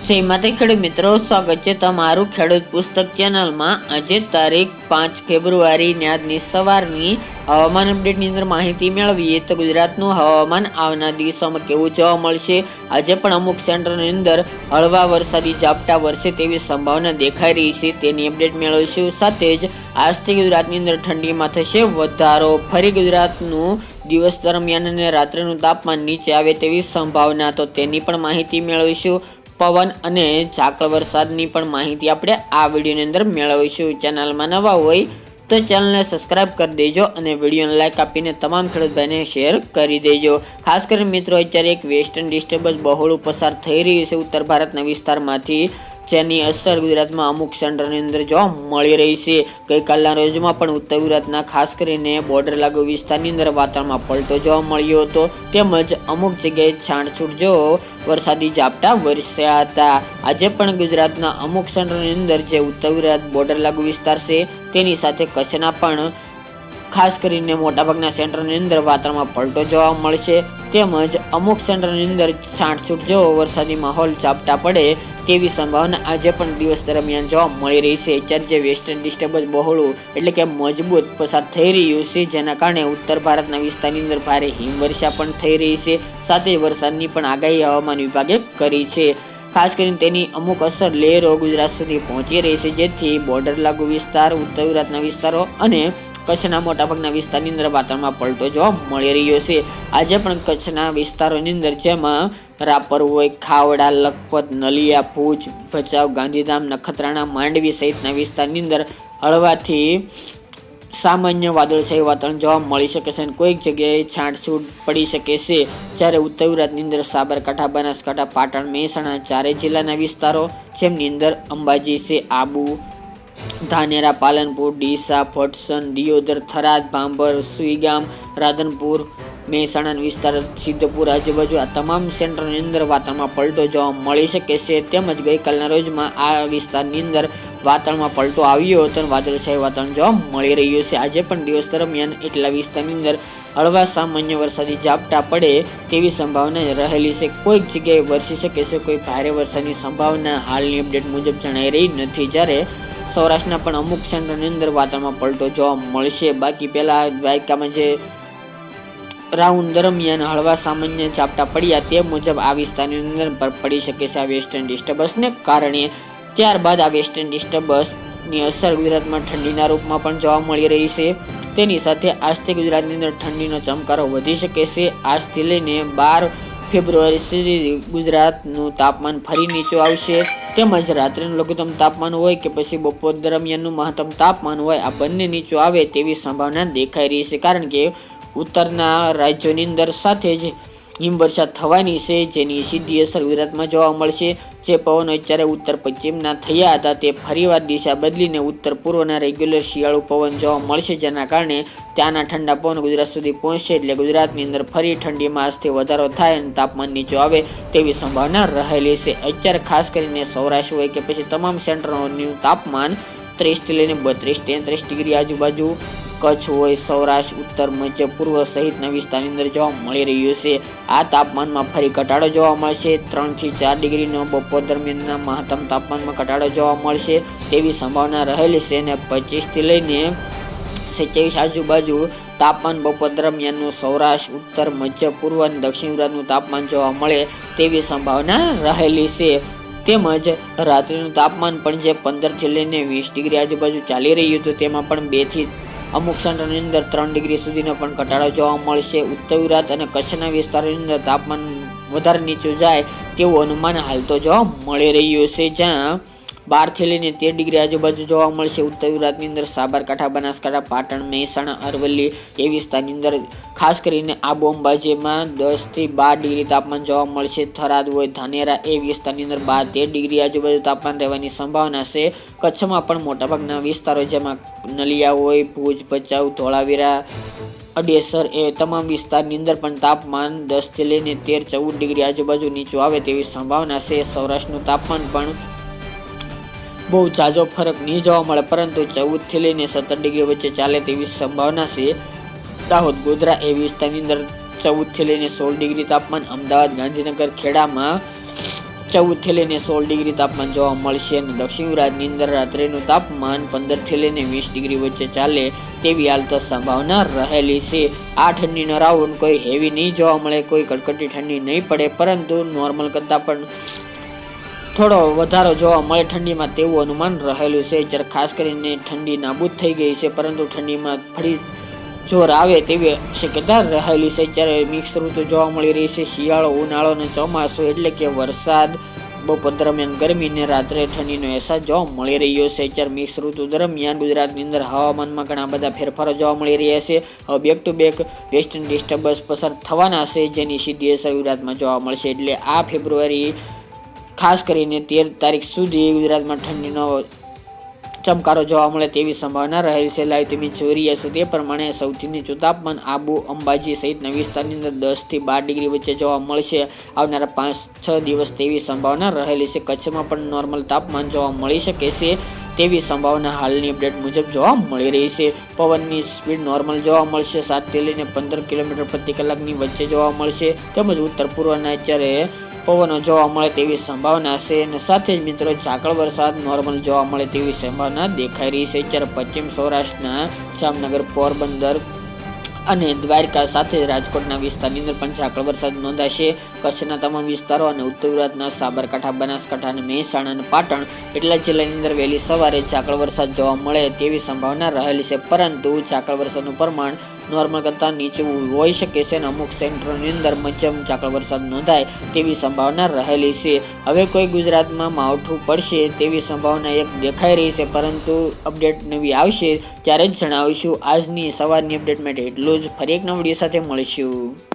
જય માતા ખેડૂત મિત્રો, સ્વાગત છે તમારું ખેડૂત પુસ્તક ચેનલમાં। આજે તારીખ 5 ફેબ્રુઆરી આજની સવારની હવામાન અપડેટની અંદર માહિતી મેળવીએ તો ગુજરાતનું હવામાન આવનાર દિવસોમાં કેવું જોવા મળશે। આજે પણ અમુક સેન્ટરની અંદર હળવા વરસાદી ઝાપટા વરસે તેવી સંભાવના દેખાઈ રહી છે, તેની અપડેટ મેળવીશું। સાથે જ આજથી ગુજરાતની અંદર ઠંડીમાં થશે વધારો। ફરી ગુજરાતનું દિવસ દરમિયાન અને રાત્રિનું તાપમાન નીચે આવે તેવી સંભાવના, તો તેની પણ માહિતી મેળવીશું। પવન અને ઝાકળ વરસાદની પણ માહિતી આપણે આ વિડીયોની અંદર મેળવીશું। ચેનલમાં નવા હોય તો ચેનલને સબસ્ક્રાઇબ કરી દેજો અને વિડીયોને લાઇક આપીને તમામ ખેડૂત ભાઈને શેર કરી દેજો। ખાસ કરીને મિત્રો, અત્યારે એક વેસ્ટર્ન ડિસ્ટર્બન્સ બહોળું પસાર થઈ રહ્યું છે ઉત્તર ભારતના વિસ્તારમાંથી, જેની અસર ગુજરાતમાં અમુક સેન્ટરની અંદર જોવા મળી રહી છે। ગઈકાલના રોજમાં પણ ઉત્તર ગુજરાતના ખાસ કરીને બોર્ડર લાગુ વિસ્તારની અંદર વાતાવરણમાં પલટો જોવા મળ્યો હતો, તેમજ અમુક જગ્યાએ છાંટછૂટ જો વરસાદી ઝાપટા વરસ્યા હતા। આજે પણ ગુજરાતના અમુક સેન્ટરની અંદર જે ઉત્તર ગુજરાત બોર્ડર લાગુ વિસ્તાર છે તેની સાથે કચ્છના પણ ખાસ કરીને મોટાભાગના સેન્ટરની અંદર વાતાવરણમાં પલટો જોવા મળશે, તેમજ અમુક સેન્ટરની અંદર છાંટછૂટ જેવો વરસાદી માહોલ ઝાપટા પડે તેવી સંભાવના આજે પણ દિવસ દરમિયાન જોવા મળી રહી છે। અત્યારે જે વેસ્ટર્ન ડિસ્ટર્બન્સ બહોળું એટલે કે મજબૂત પસાર થઈ રહ્યું છે, જેના કારણે ઉત્તર ભારતના વિસ્તારની અંદર ભારે હિમવર્ષા પણ થઈ રહી છે, સાથે વરસાદની પણ આગાહી હવામાન વિભાગે કરી છે। ખાસ કરીને તેની અમુક અસર લહેરો ગુજરાત સુધી પહોંચી રહી છે, જેથી બોર્ડર લાગુ વિસ્તાર, ઉત્તર ગુજરાતના વિસ્તારો અને કચ્છના મોટાભાગના વિસ્તારની અંદર વાતાવરણમાં પલટો જોવા મળી રહ્યો છે। આજે પણ કચ્છના વિસ્તારોની અંદર જેમાં રાપર હોય, ખાવડા, લખપત, નલિયા, ભુજ, ભચાઉ, ગાંધીધામ, નખત્રાણા, માંડવી સહિતના વિસ્તારની અંદર હળવાથી સામાન્ય વાદળછાયું વાતાવરણ જોવા મળી શકે છે અને કોઈક જગ્યાએ છાંટછૂટ પડી શકે છે। જ્યારે ઉત્તર ગુજરાતની અંદર સાબરકાંઠા, બનાસકાંઠા, પાટણ, મહેસાણા ચારેય જિલ્લાના વિસ્તારો, જેમની અંદર અંબાજી છે, આબુ, ધાનેરા, પાલનપુર, ડીસા, ભટસન, દિયોદર, થરાદ, ભાંભર, સુઈગામ, રાધનપુર, મહેસાણા વિસ્તાર, સિદ્ધપુર આજુબાજુ આ તમામ સેન્ટરની અંદર વાતાવરણમાં પલટો જોવા મળી શકે છે। તેમજ ગઈકાલના રોજમાં આ વિસ્તારની અંદર વાતાવરણમાં પલટો આવ્યો હતો અને વાદળછાયું વાતાવરણ જોવા મળી રહ્યું છે। આજે પણ દિવસ દરમિયાન એટલા વિસ્તારની અંદર હળવા સામાન્ય વરસાદી ઝાપટા પડે તેવી સંભાવના રહેલી છે। કોઈક જગ્યાએ વરસી શકે છે, કોઈ ભારે વરસાદની સંભાવના હાલની અપડેટ મુજબ જણાઈ રહી નથી। જ્યારે સૌરાષ્ટ્રના પણ અમુક સેન્ટરની અંદર વાતાવરણમાં પલટો જોવા મળશે। બાકી પહેલા દ્વારકામાં જે રાઉન્ડ દરમિયાન હળવા સામાન્ય ઝાપટા પડ્યા તે મુજબ આ વિસ્તારની અંદર પડી શકે છે આ વેસ્ટર્ન ડિસ્ટર્બન્સને કારણે। ત્યારબાદ આ વેસ્ટર્ન ડિસ્ટર્બન્સની અસર ગુજરાતમાં ઠંડીના રૂપમાં પણ જોવા મળી રહી છે। તેની સાથે આજથી ગુજરાતની અંદર ઠંડીનો ચમકારો વધી શકે છે। આજથી લઈને 12 ફેબ્રુઆરી સુધી ગુજરાતનું તાપમાન ફરી નીચું આવશે, તેમજ રાત્રિનું લઘુત્તમ તાપમાન હોય કે પછી બપોર દરમિયાનનું મહત્તમ તાપમાન હોય, આ બંને નીચું આવે તેવી સંભાવના દેખાઈ રહી છે, કારણ કે ઉત્તરના રાજ્યોની અંદર સાથે જ હિમવર્ષા થવાની છે, જેની સીધી અસર ગુજરાતમાં જોવા મળશે। જે પવનો અત્યારે ઉત્તર પશ્ચિમના થયા હતા તે ફરીવાર દિશા બદલીને ઉત્તર પૂર્વના રેગ્યુલર શિયાળુ પવન જોવા મળશે, જેના કારણે ત્યાંના ઠંડા પવન ગુજરાત સુધી પહોંચશે, એટલે ગુજરાતની અંદર ફરી ઠંડીમાં આજથી વધારો થાય અને તાપમાન નીચું આવે તેવી સંભાવના રહેલી છે। અત્યારે ખાસ કરીને સૌરાષ્ટ્ર હોય કે પછી તમામ સેન્ટરોનું તાપમાન 30 થી લઈને 32-33 ડિગ્રી આજુબાજુ, કચ્છ હોય, સૌરાષ્ટ્ર, ઉત્તર, મધ્ય પૂર્વ સહિતના વિસ્તારની અંદર જોવા મળી રહ્યું છે। આ તાપમાનમાં ફરી ઘટાડો જોવા મળશે, 3 થી 4 ડિગ્રીનો બપોર દરમિયાનના મહત્તમ તાપમાનમાં ઘટાડો જોવા મળશે તેવી સંભાવના રહેલી છે અને 25 થી લઈને 27 આજુબાજુ તાપમાન બપોર દરમિયાનનું સૌરાષ્ટ્ર, ઉત્તર, મધ્ય પૂર્વ અને દક્ષિણ ગુજરાતનું તાપમાન જોવા મળે તેવી સંભાવના રહેલી છે। તેમજ રાત્રિનું તાપમાન પણ જે 15 થી લઈને 20 ડિગ્રી આજુબાજુ ચાલી રહ્યું હતું, તેમાં પણ 2 થી અમુક સેન્ટરની અંદર 3 ડિગ્રી સુધીનો પણ ઘટાડો જોવા મળશે। ઉત્તર ગુજરાત અને કચ્છના વિસ્તારોની અંદર તાપમાન વધારે નીચું જાય તેવું અનુમાન હાલ તો જોવા મળી રહ્યું છે, જ્યાં 12 થી લઈને 13 ડિગ્રી આજુબાજુ જોવા મળશે। ઉત્તર ગુજરાતની અંદર સાબરકાંઠા, બનાસકાંઠા, પાટણ, મહેસાણા, અરવલ્લી એ વિસ્તારની અંદર ખાસ કરીને આબુ, અંબાજીમાં 10 થી 12 ડિગ્રી તાપમાન જોવા મળશે। થરાદ હોય, ધાનેરા એ વિસ્તારની અંદર 12-13 ડિગ્રી આજુબાજુ તાપમાન રહેવાની સંભાવના છે। કચ્છમાં પણ મોટાભાગના વિસ્તારો જેમાં નલિયા હોય, ભુજ, ભચાઉ, ધોળાવીરા, અડેસર એ તમામ વિસ્તારની અંદર પણ તાપમાન 10 થી લઈને 13-14 ડિગ્રી આજુબાજુ નીચું આવે તેવી સંભાવના છે। સૌરાષ્ટ્રનું તાપમાન પણ બહુ ઝાઝો ફરક નહીં જોવા મળે, પરંતુ 14 થી લઈને 17 ડિગ્રી વચ્ચે ચાલે તેવી સંભાવના છે। દાહોદ, ગોધરા એ વિસ્તારની અંદર 14 થી લઈને 16 ડિગ્રી તાપમાન, અમદાવાદ, ગાંધીનગર, ખેડામાં 14 થી લઈને 16 ડિગ્રી તાપમાન જોવા મળશે અને દક્ષિણ ગુજરાતની અંદર રાત્રિનું તાપમાન 15 થી લઈને 20 ડિગ્રી વચ્ચે ચાલે તેવી હાલ તો સંભાવના રહેલી છે. આ ઠંડીનો રાઉન્ડ કોઈ હેવી નહીં જોવા મળે, કોઈ કડકડતી ઠંડી નહીં પડે, પરંતુ નોર્મલ કરતાં પણ થોડો વધારો જોવા મળે ઠંડીમાં તેવું અનુમાન રહેલું છે. જ્યારે ખાસ કરીને ઠંડી નાબૂદ થઈ ગઈ છે, પરંતુ ઠંડીમાં ફરી જોર આવે તેવી શક્યતા રહેલી છે. ત્યારે મિક્સ ઋતુ જોવા મળી રહી છે. શિયાળો, ઉનાળો અને ચોમાસું એટલે કે વરસાદ, બપોર દરમિયાન ગરમી ને રાત્રે ઠંડીનો અહેસાસ જોવા મળી રહ્યો છે. ત્યારે મિક્સ ઋતુ દરમિયાન ગુજરાતની અંદર હવામાનમાં ઘણા બધા ફેરફારો જોવા મળી રહ્યા છે. હવે back to back western disturbance પસાર થવાના છે, જેની સીધી અસર ગુજરાતમાં જોવા મળશે. એટલે આ ફેબ્રુઆરી ખાસ કરીને 13 તારીખ સુધી ગુજરાતમાં ઠંડીનો ચમકારો જોવા મળે તેવી સંભાવના રહેલી છે. લાઈવ તમે જોઈ રહ્યા છો તે પ્રમાણે સૌથી નીચું તાપમાન આબુ, અંબાજી સહિતના વિસ્તારની અંદર 10 થી 12 ડિગ્રી વચ્ચે જોવા મળશે આવનારા 5-6 દિવસ તેવી સંભાવના રહેલી છે. કચ્છમાં પણ નોર્મલ તાપમાન જોવા મળી શકે છે તેવી સંભાવના હાલની અપડેટ મુજબ જોવા મળી રહી છે. પવનની સ્પીડ નોર્મલ જોવા મળશે, 7 થી લઈને 15 કિલોમીટર પ્રતિ કલાકની વચ્ચે જોવા મળશે. તેમજ ઉત્તર પૂર્વના અત્યારે પવનો જોવા મળે તેવી સંભાવના છે અને સાથે જ મિત્રો ઝાકળ વરસાદ નોર્મલ જોવા મળે તેવી સંભાવના દેખાઈ રહી છે. જ્યારે પશ્ચિમ સૌરાષ્ટ્રના જામનગર, પોરબંદર અને દ્વારકા સાથે રાજકોટના વિસ્તારની અંદર પણ ઝાકળ વરસાદ નોંધાશે. કચ્છના તમામ વિસ્તારો અને ઉત્તર ગુજરાતના સાબરકાંઠા, બનાસકાંઠા અને મહેસાણા અને પાટણ એટલા જિલ્લાની અંદર વહેલી સવારે ઝાકળ વરસાદ જોવા મળે તેવી સંભાવના રહેલી છે. પરંતુ ઝાકળ વરસાદનું પ્રમાણ નોર્મલ કરતાં નીચું હોઈ શકે છે અને અમુક સેન્ટરોની અંદર મધ્યમ ઝાકળ વરસાદ નોંધાય તેવી સંભાવના રહેલી છે. હવે કોઈ ગુજરાતમાં માવઠું પડશે તેવી સંભાવના એક દેખાઈ રહી છે, પરંતુ અપડેટ નવી આવશે ત્યારે જ જણાવીશું. આજની સવારની અપડેટ માટે એટલું જ. ફરી એક નવા વિડીયો સાથે મળીશું.